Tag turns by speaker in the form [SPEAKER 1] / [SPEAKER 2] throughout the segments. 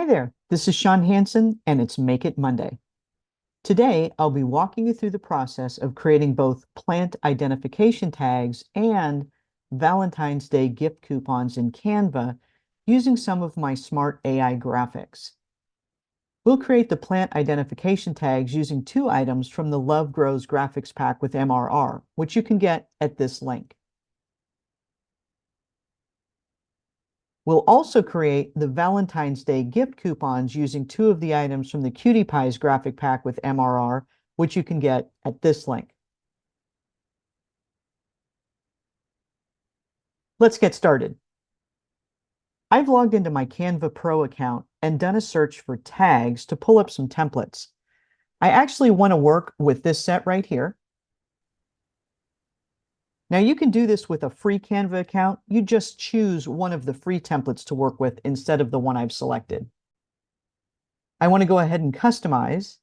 [SPEAKER 1] Hi there, this is Shawn Hansen, and it's Make It Monday. Today, I'll be walking you through the process of creating both plant identification tags and Valentine's Day gift coupons in Canva using some of my smart AI graphics. We'll create the plant identification tags using two items from the Love Grows graphics pack with MRR, which you can get at this link. We'll also create the Valentine's Day gift coupons using two of the items from the Cutie Pies graphic pack with MRR, which you can get at this link. Let's get started. I've logged into my Canva Pro account and done a search for tags to pull up some templates. I actually want to work with this set right here. Now you can do this with a free Canva account. You just choose one of the free templates to work with instead of the one I've selected. I want to go ahead and customize.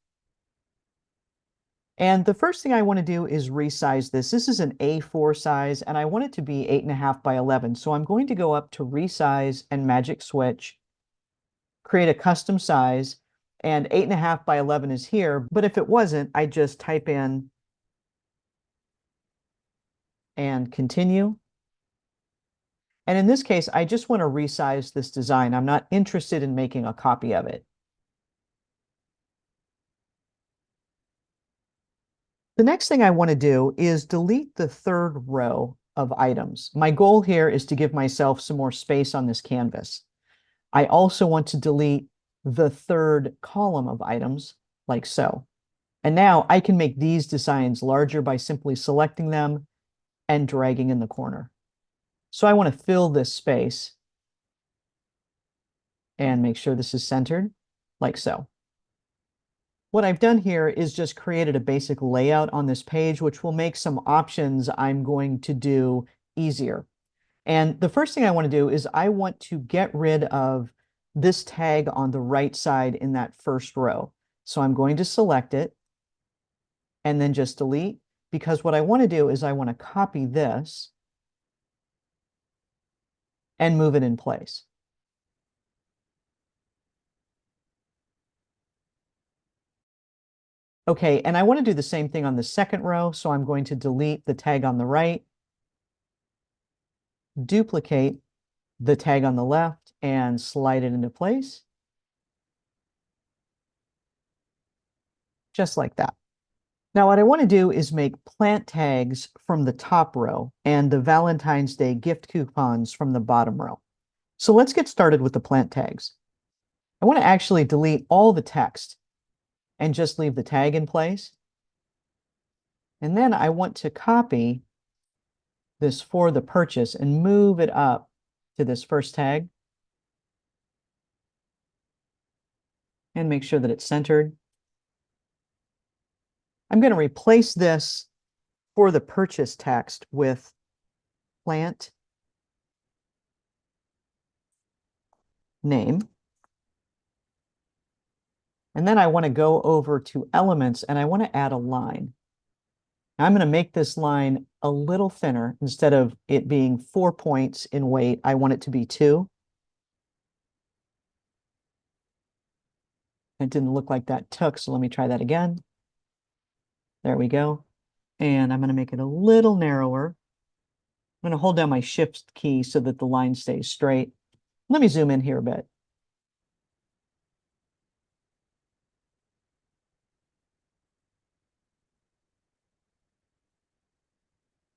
[SPEAKER 1] And the first thing I want to do is resize this. This is an A4 size, and I want it to be 8.5 by 11. So I'm going to go up to Resize and Magic Switch, create a custom size, and 8.5 by 11 is here. But if it wasn't, I just type in and continue. And in this case, I just want to resize this design. I'm not interested in making a copy of it. The next thing I want to do is delete the third row of items. My goal here is to give myself some more space on this canvas. I also want to delete the third column of items, like so. And now I can make these designs larger by simply selecting them and dragging in the corner. So I want to fill this space and make sure this is centered, like so. What I've done here is just created a basic layout on this page, which will make some options I'm going to do easier. And the first thing I want to do is I want to get rid of this tag on the right side in that first row. So I'm going to select it and then just delete, because what I want to do is I want to copy this and move it in place. Okay, and I want to do the same thing on the second row, so I'm going to delete the tag on the right, duplicate the tag on the left, and slide it into place. Just like that. Now, what I want to do is make plant tags from the top row and the Valentine's Day gift coupons from the bottom row. So let's get started with the plant tags. I want to actually delete all the text and just leave the tag in place. And then I want to copy this for the purchase and move it up to this first tag and make sure that it's centered. I'm going to replace this for the purchase text with plant name. And then I want to go over to elements and I want to add a line. Now I'm going to make this line a little thinner. Instead of it being 4 points in weight, I want it to be 2. It didn't look like that took, so let me try that again. There we go. And I'm going to make it a little narrower. I'm going to hold down my shift key so that the line stays straight. Let me zoom in here a bit.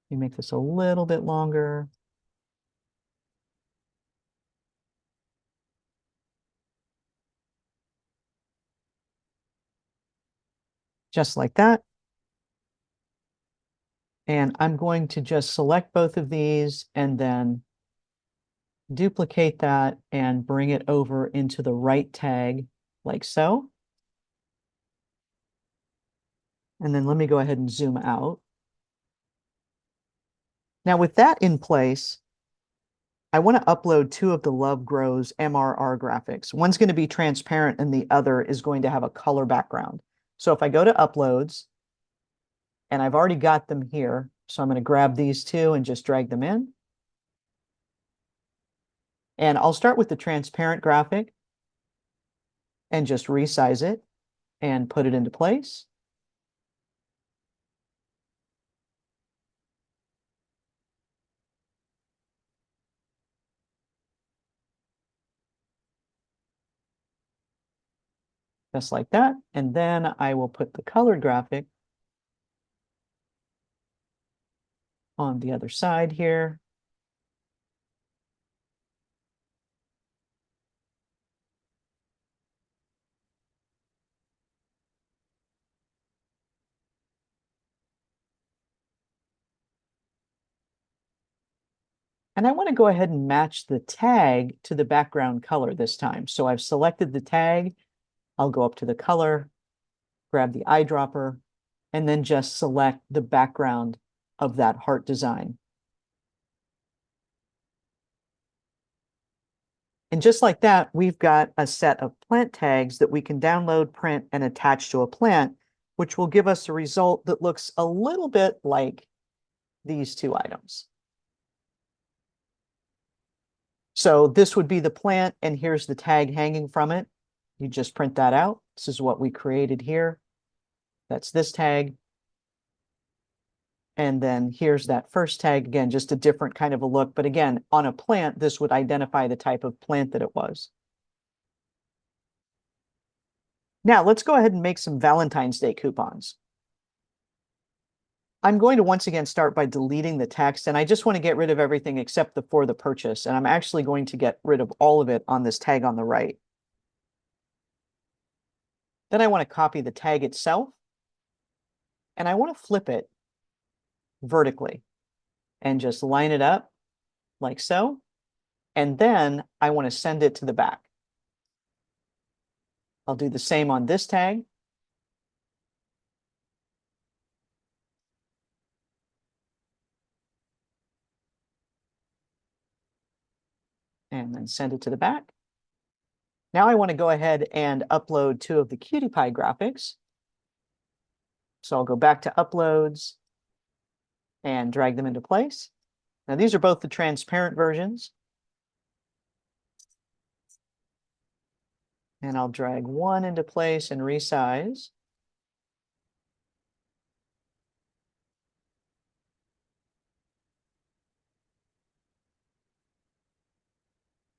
[SPEAKER 1] Let me make this a little bit longer. Just like that. And I'm going to just select both of these and then duplicate that and bring it over into the right tag like so. And then let me go ahead and zoom out. Now with that in place, I want to upload two of the Love Grows MRR graphics. One's going to be transparent and the other is going to have a color background. So if I go to uploads, and I've already got them here, so I'm going to grab these two and just drag them in. And I'll start with the transparent graphic. and just resize it and put it into place. Just like that. And then I will put the colored graphic on the other side here. And I want to go ahead and match the tag to the background color this time. So I've selected the tag. I'll go up to the color, grab the eyedropper, and then just select the background of that heart design. And just like that, we've got a set of plant tags that we can download, print, and attach to a plant, which will give us a result that looks a little bit like these two items. So this would be the plant, and here's the tag hanging from it. You just print that out. This is what we created here. That's this tag. And then here's that first tag, again, just a different kind of a look. But again, on a plant, this would identify the type of plant that it was. Now let's go ahead and make some Valentine's Day coupons. I'm going to once again start by deleting the text, and I just want to get rid of everything except the for the purchase. And I'm actually going to get rid of all of it on this tag on the right. Then I want to copy the tag itself, and I want to flip it vertically and just line it up like so. And then I want to send it to the back. I'll do the same on this tag. And then send it to the back. Now I want to go ahead and upload two of the Cutie Pie graphics. So I'll go back to uploads and drag them into place. Now these are both the transparent versions. And I'll drag one into place and resize.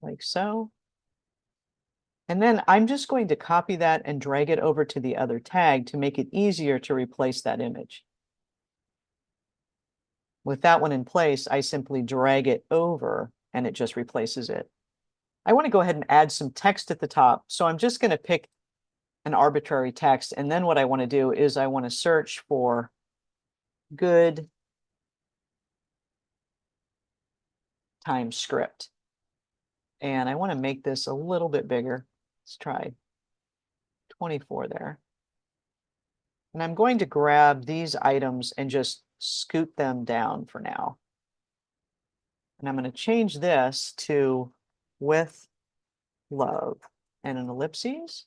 [SPEAKER 1] Like so. And then I'm just going to copy that and drag it over to the other tag to make it easier to replace that image. With that one in place, I simply drag it over and it just replaces it. I want to go ahead and add some text at the top. So I'm just going to pick an arbitrary text. And then what I want to do is I want to search for good times script. And I want to make this a little bit bigger. Let's try 24 there. And I'm going to grab these items and just scoot them down for now. And I'm going to change this to with love and an ellipses.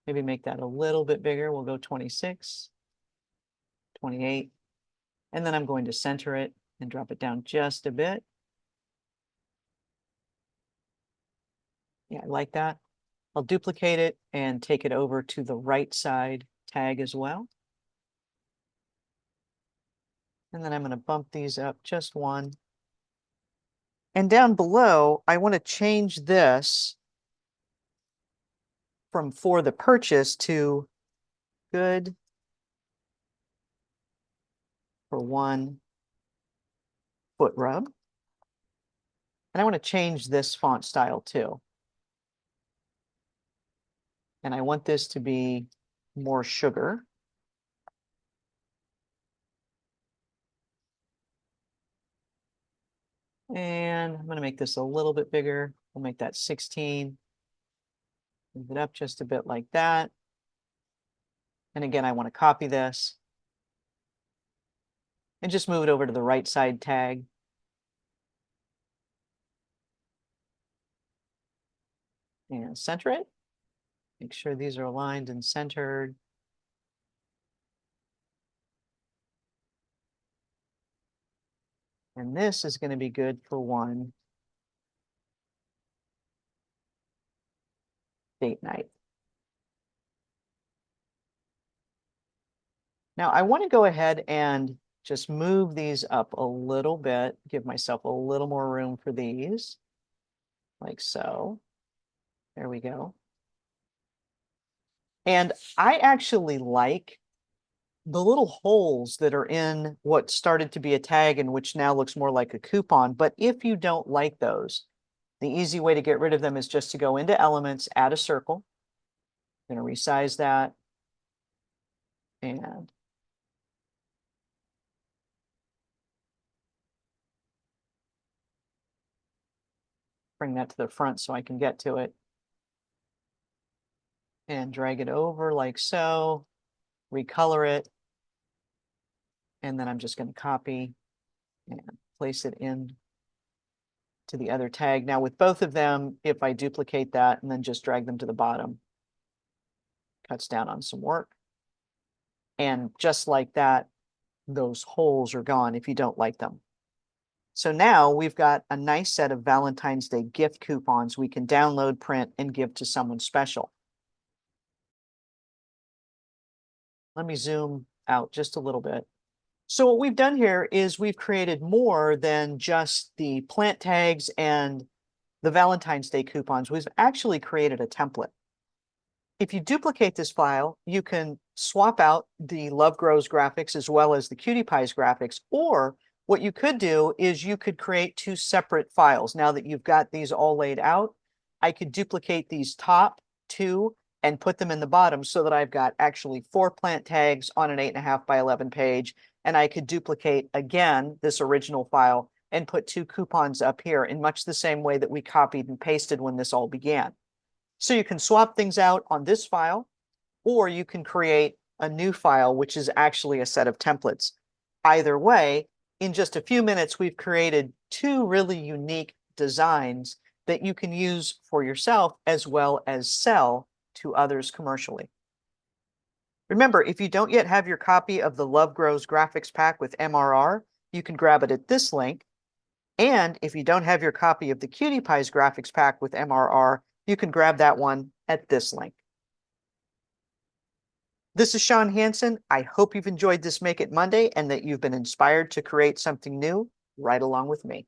[SPEAKER 1] Maybe make that a little bit bigger. We'll go 26, 28. And then I'm going to center it and drop it down just a bit. Yeah, I like that. I'll duplicate it and take it over to the right side tag as well. And then I'm going to bump these up just one. And down below, I want to change this from for the purchase to good for one foot rub. And I want to change this font style too. And I want this to be more sugar. And I'm going to make this a little bit bigger. We'll make that 16. Move it up just a bit like that. And again, I want to copy this and just move it over to the right side tag. And center it. Make sure these are aligned and centered. And this is going to be good for one date night. Now I want to go ahead and just move these up a little bit, give myself a little more room for these, like so. There we go. And I actually like the little holes that are in what started to be a tag and which now looks more like a coupon. But if you don't like those, the easy way to get rid of them is just to go into Elements, add a circle. I'm going to resize that and bring that to the front so I can get to it. And drag it over like so, recolor it. And then I'm just going to copy and place it in to the other tag. Now with both of them, if I duplicate that and then just drag them to the bottom, cuts down on some work. And just like that, those holes are gone if you don't like them. So now we've got a nice set of Valentine's Day gift coupons we can download, print, and give to someone special. Let me zoom out just a little bit. So what we've done here is we've created more than just the plant tags and the Valentine's Day coupons. We've actually created a template. If you duplicate this file, you can swap out the Love Grows graphics as well as the Cutie Pies graphics, or what you could do is you could create two separate files. Now that you've got these all laid out, I could duplicate these top two and put them in the bottom so that I've got actually 4 plant tags on an 8.5 by 11 page. And I could duplicate again this original file and put 2 coupons up here in much the same way that we copied and pasted when this all began. So you can swap things out on this file, or you can create a new file, which is actually a set of templates. Either way, in just a few minutes, we've created 2 really unique designs that you can use for yourself as well as sell to others commercially. Remember, if you don't yet have your copy of the Love Grows graphics pack with MRR, you can grab it at this link. And if you don't have your copy of the Cutie Pies graphics pack with MRR, you can grab that one at this link. This is Shawn Hansen. I hope you've enjoyed this Make It Monday and that you've been inspired to create something new right along with me.